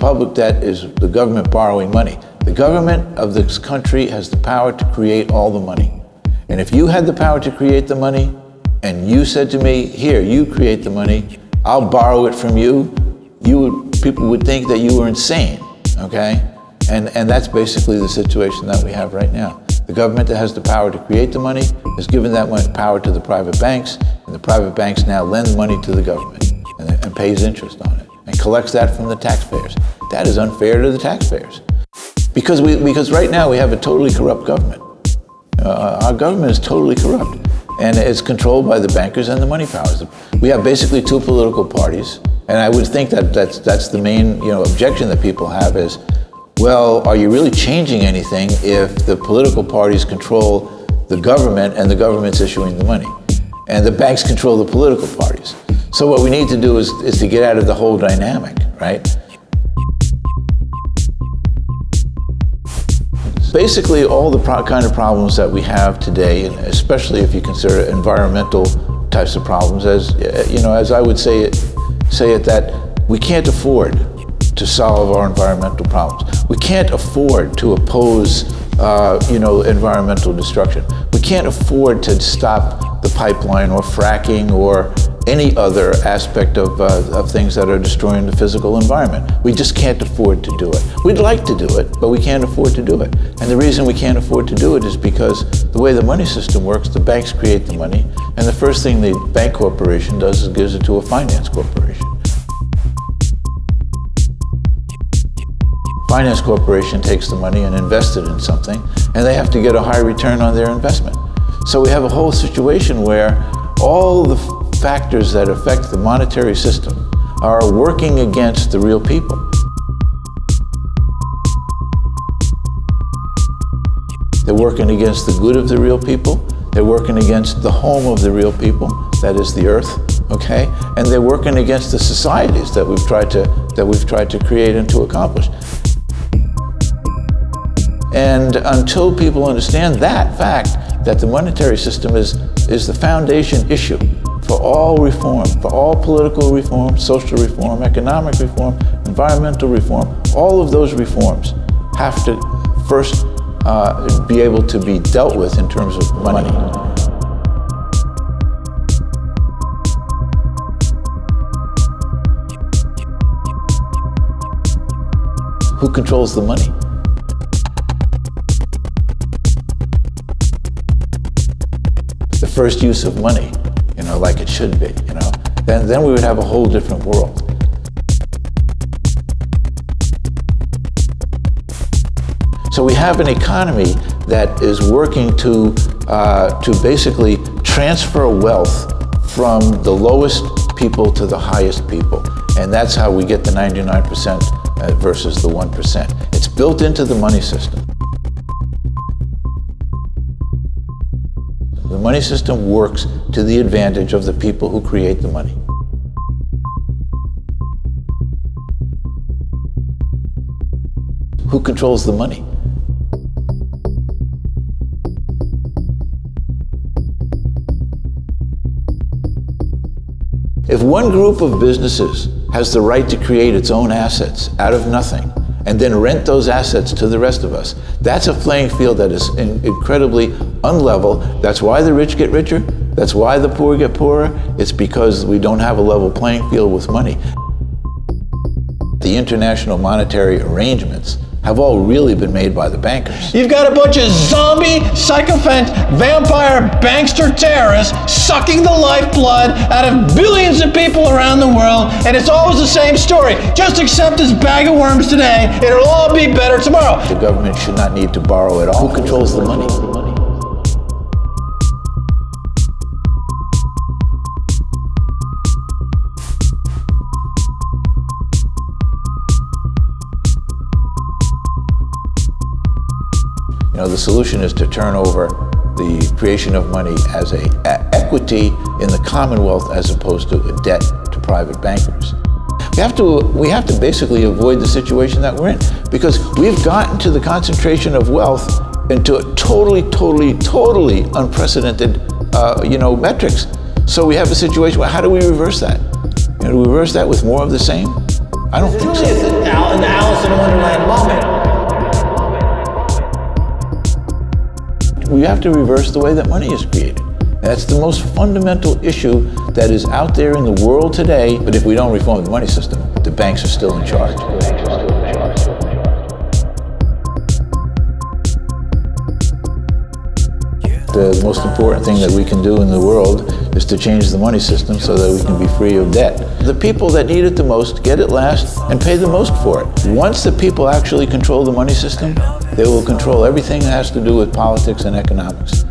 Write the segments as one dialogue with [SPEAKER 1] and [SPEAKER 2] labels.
[SPEAKER 1] public debt is the government borrowing money. The government of this country has the power to create all the money. And if you had the power to create the money, and you said to me, here, you create the money, I'll borrow it from you, people would think that you were insane, okay? And that's basically the situation that we have right now. The government that has the power to create the money has given that power to the private banks, and the private banks now lend money to the government and pays interest on it and collects that from the taxpayers. That is unfair to the taxpayers. Because right now we have a totally corrupt government. Our government is totally corrupt, and it's controlled by the bankers and the money powers. We have basically two political parties, and I would think that that's the main objection that people have is, well, are you really changing anything if the political parties control the government and the government's issuing the money? And the banks control the political parties. So what we need to do is to get out of the whole dynamic, right? Basically, all the kind of problems that we have today, and especially if you consider environmental types of problems, as I would say it, that we can't afford to solve our environmental problems. We can't afford to oppose, environmental destruction. We can't afford to stop the pipeline or fracking or any other aspect of things that are destroying the physical environment. We just can't afford to do it. We'd like to do it, but we can't afford to do it. And the reason we can't afford to do it is because the way the money system works, the banks create the money, and the first thing the bank corporation does is gives it to a finance corporation. Finance corporation takes the money and invests it in something, and they have to get a high return on their investment. So we have a whole situation where all the factors that affect the monetary system are working against the real people. They're working against the good of the real people. They're working against the home of the real people, that is the earth, okay? And they're working against the societies that we've tried to create and to accomplish. And until people understand that fact, that the monetary system is the foundation issue for all reform, for all political reform, social reform, economic reform, environmental reform, all of those reforms have to first be able to be dealt with in terms of money. Who controls the money? The first use of money, like it should be, then we would have a whole different world. So we have an economy that is working to basically transfer wealth from the lowest people to the highest people. And that's how we get the 99% versus the 1%. It's built into the money system. The money system works to the advantage of the people who create the money. Who controls the money? If one group of businesses has the right to create its own assets out of nothing and then rent those assets to the rest of us, that's a playing field that is incredibly unlevel. That's why the rich get richer. That's why the poor get poorer. It's because we don't have a level playing field with money. The international monetary arrangements have all really been made by the bankers.
[SPEAKER 2] You've got a bunch of zombie, sycophant, vampire, bankster terrorists sucking the lifeblood out of billions of people around the world, and it's always the same story. Just accept this bag of worms today, and it'll all be better tomorrow.
[SPEAKER 1] The government should not need to borrow at all. Who controls the money? The solution is to turn over the creation of money as an equity in the Commonwealth as opposed to a debt to private bankers. We have to basically avoid the situation that we're in, because we've gotten to the concentration of wealth into a totally unprecedented metrics. So we have a situation where how do we reverse that? Do we reverse that with more of the same? I don't think so.
[SPEAKER 2] It's an Alice in Wonderland moment.
[SPEAKER 1] We have to reverse the way that money is created. That's the most fundamental issue that is out there in the world today. But if we don't reform the money system, the banks are still in charge. The most important thing that we can do in the world is to change the money system so that we can be free of debt. The people that need it the most get it last and pay the most for it. Once the people actually control the money system, they will control everything that has to do with politics and economics.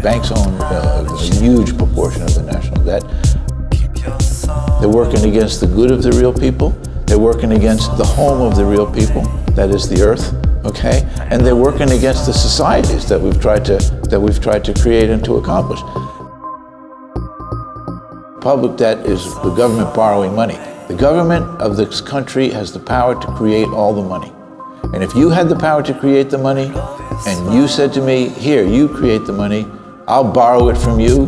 [SPEAKER 1] Banks own a huge proportion of the national debt. They're working against the good of the real people. They're working against the home of the real people, that is the earth, okay? And they're working against the societies that we've tried to create and to accomplish. Public debt is the government borrowing money. The government of this country has the power to create all the money. And if you had the power to create the money, and you said to me, here, you create the money, I'll borrow it from you,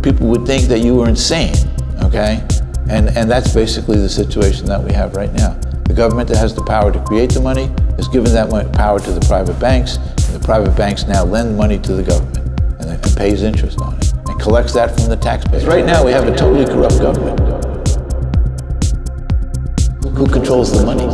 [SPEAKER 1] people would think that you were insane, okay? And that's basically the situation that we have right now. The government that has the power to create the money has given that power to the private banks, and the private banks now lend money to the government and pays interest on it and collects that from the taxpayers. Right now we have a totally corrupt government. Who controls the money?